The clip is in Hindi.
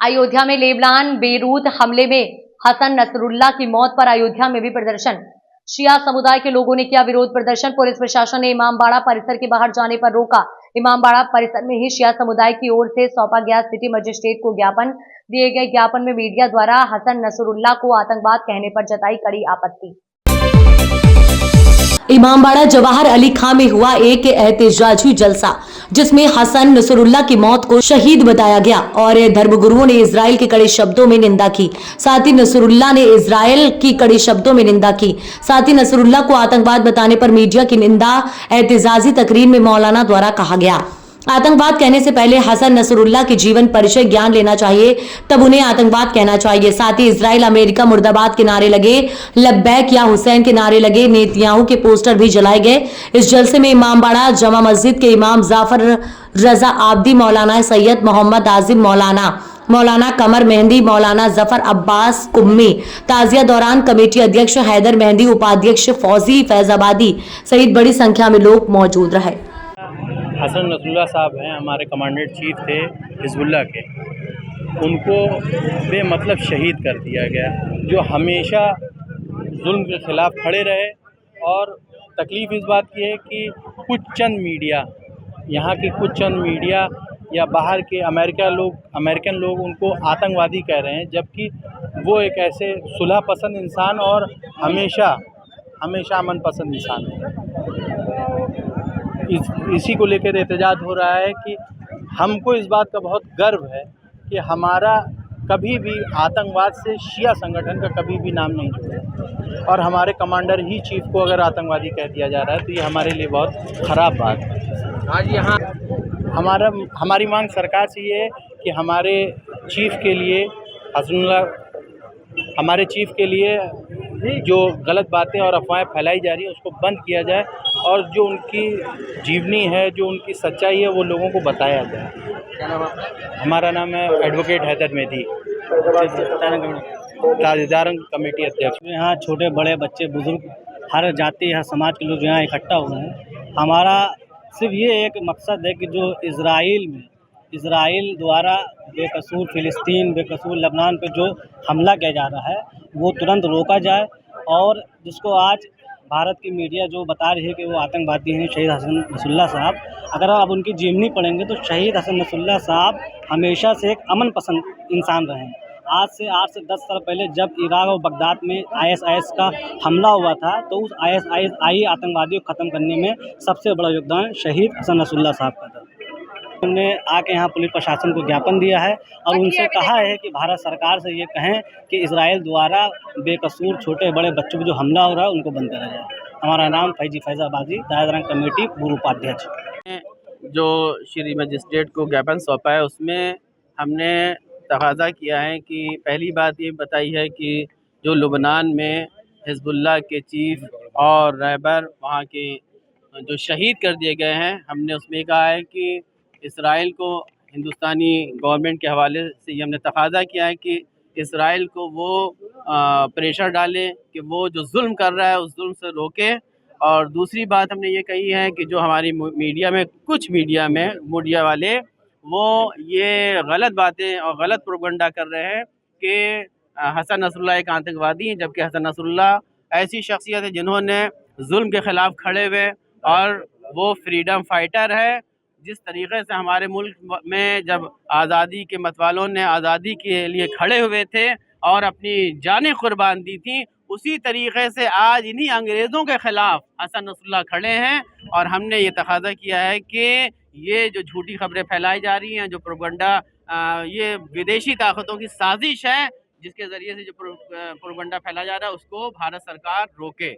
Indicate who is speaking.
Speaker 1: अयोध्या में लेबनान बेरूत हमले में हसन नसरुल्लाह की मौत पर अयोध्या में भी प्रदर्शन। शिया समुदाय के लोगों ने किया विरोध प्रदर्शन। पुलिस प्रशासन ने इमामबाड़ा परिसर के बाहर जाने पर रोका। इमामबाड़ा परिसर में ही शिया समुदाय की ओर से सौंपा गया सिटी मजिस्ट्रेट को ज्ञापन। दिए गए ज्ञापन में मीडिया द्वारा हसन नसरुल्लाह को आतंकवाद कहने पर जताई कड़ी आपत्ति। इमामबाड़ा जवाहर अली खां में हुआ एक एहतजाजी जलसा, जिसमें हसन नसरुल्लाह की मौत को शहीद बताया गया और धर्मगुरुओं ने इजराइल के कड़े शब्दों में निंदा की। साथ ही नसरुल्लाह ने इजराइल की कड़े शब्दों में निंदा की। साथ ही नसरुल्लाह को आतंकवाद बताने पर मीडिया की निंदा एहतजाजी तकरीर में मौलाना द्वारा कहा गया। आतंकवाद कहने से पहले हसन नसरुल्लाह के जीवन परिचय ज्ञान लेना चाहिए, तब उन्हें आतंकवाद कहना चाहिए। साथ ही इजराइल अमेरिका मुर्दाबाद के नारे लगे, लब्बैक या हुसैन के नारे लगे, नेतन्याहू के पोस्टर भी जलाए गए। इस जलसे में इमामबाड़ा जमा मस्जिद के इमाम जाफर रजा आब्दी, मौलाना सैयद मोहम्मद आजिम, मौलाना कमर मेहंदी, मौलाना जफर अब्बास कुम्मी, ताजिया दौरान कमेटी अध्यक्ष हैदर मेहंदी, उपाध्यक्ष फौजी फैजाबादी सहित बड़ी संख्या में लोग मौजूद रहे।
Speaker 2: हसन नसरुल्लाह साहब हैं, हमारे कमांडेंट चीफ थे हिजबुल्लाह के। उनको बेमतलब शहीद कर दिया गया, जो हमेशा जुल्म के ख़िलाफ़ खड़े रहे। और तकलीफ़ इस बात की है कि कुछ चंद मीडिया, यहाँ के कुछ चंद मीडिया या बाहर के अमेरिकन लोग उनको आतंकवादी कह रहे हैं, जबकि वो एक ऐसे सुलह पसंद इंसान और हमेशा अमन पसंद इंसान है। इसी को लेकर एहतजाज हो रहा है कि हमको इस बात का बहुत गर्व है कि हमारा कभी भी आतंकवाद से शिया संगठन का कभी भी नाम नहीं जुड़ा, और हमारे कमांडर ही चीफ को अगर आतंकवादी कह दिया जा रहा है तो ये हमारे लिए बहुत ख़राब बात है। आज यहाँ हमारी मांग सरकार से ये है कि हमारे चीफ के लिए जो गलत बातें और अफवाहें फैलाई जा रही है उसको बंद किया जाए, और जो उनकी जीवनी है, जो उनकी सच्चाई है, वो लोगों को बताया जाए। क्या नाम है? हमारा नाम है एडवोकेट हैदर मेहंदी, ताज़ेदार कमेटी अध्यक्ष।
Speaker 3: यहाँ छोटे बड़े बच्चे बुजुर्ग हर जाति हर समाज के लोग यहाँ इकट्ठा हुए हैं। हमारा सिर्फ ये एक मकसद है कि जो इज़राइल द्वारा बेकसूर फ़िलिस्तीन, बेकसूर लबनान पे जो हमला किया जा रहा है वो तुरंत रोका जाए। और जिसको आज भारत की मीडिया जो बता रही है कि वो आतंकवादी हैं शहीद हसन नसरुल्लाह साहब, अगर आप उनकी जीवनी पढ़ेंगे तो शहीद हसन नसरुल्लाह साहब हमेशा से एक अमन पसंद इंसान रहे हैं। आज से 8 से 10 साल पहले जब इराक़ और बगदाद में ISIS का हमला हुआ था तो उस ISIS आतंकवादियों को ख़त्म करने में सबसे बड़ा योगदान शहीद हसन नसरुल्लाह साहब का था। उन्होंने आके यहाँ पुलिस प्रशासन को ज्ञापन दिया है और उनसे कहा है कि भारत सरकार से ये कहें कि इजराइल द्वारा बेकसूर छोटे बड़े बच्चों पर जो हमला हो रहा है उनको बंद करा जाए। हमारा नाम फैजाबादी, दायरा कमेटी पूर्व उपाध्यक्ष।
Speaker 2: जो श्री मजिस्ट्रेट को ज्ञापन सौंपा है उसमें हमने तकाज़ा किया है कि पहली बात ये बताई है कि जो लुबनान में हिजबुल्लाह के चीफ और रहबर वहाँ के जो शहीद कर दिए गए हैं, हमने उसमें कहा है कि इसराइल को हिंदुस्तानी गवर्नमेंट के हवाले से ये हमने तकाज़ा किया है कि इसराइल को वो प्रेशर डाले कि वो जो जुल्म कर रहा है उस जुल्म से रोके। और दूसरी बात हमने ये कही है कि जो हमारी कुछ मीडिया वाले वो ये गलत बातें और गलत प्रोपगंडा कर रहे हैं कि हसन नसरुल्लाह एक आतंकवादी हैं, जबकि हसन नसरुल्लाह ऐसी शख्सियत है जिन्होंने जुल्म के ख़िलाफ़ खड़े हुए और वो फ्रीडम फाइटर है। जिस तरीक़े से हमारे मुल्क में जब आज़ादी के मतवालों ने आज़ादी के लिए खड़े हुए थे और अपनी जानें कुर्बान दी थी, उसी तरीक़े से आज इन्हीं अंग्रेज़ों के ख़िलाफ़ हसन नसरुल्लाह खड़े हैं। और हमने ये तकाज़ा किया है कि ये जो झूठी खबरें फैलाई जा रही हैं, जो प्रोपगंडा, ये विदेशी ताकतों की साजिश है जिसके ज़रिए से जो प्रोपगंडा फैला जा रहा है उसको भारत सरकार रोके।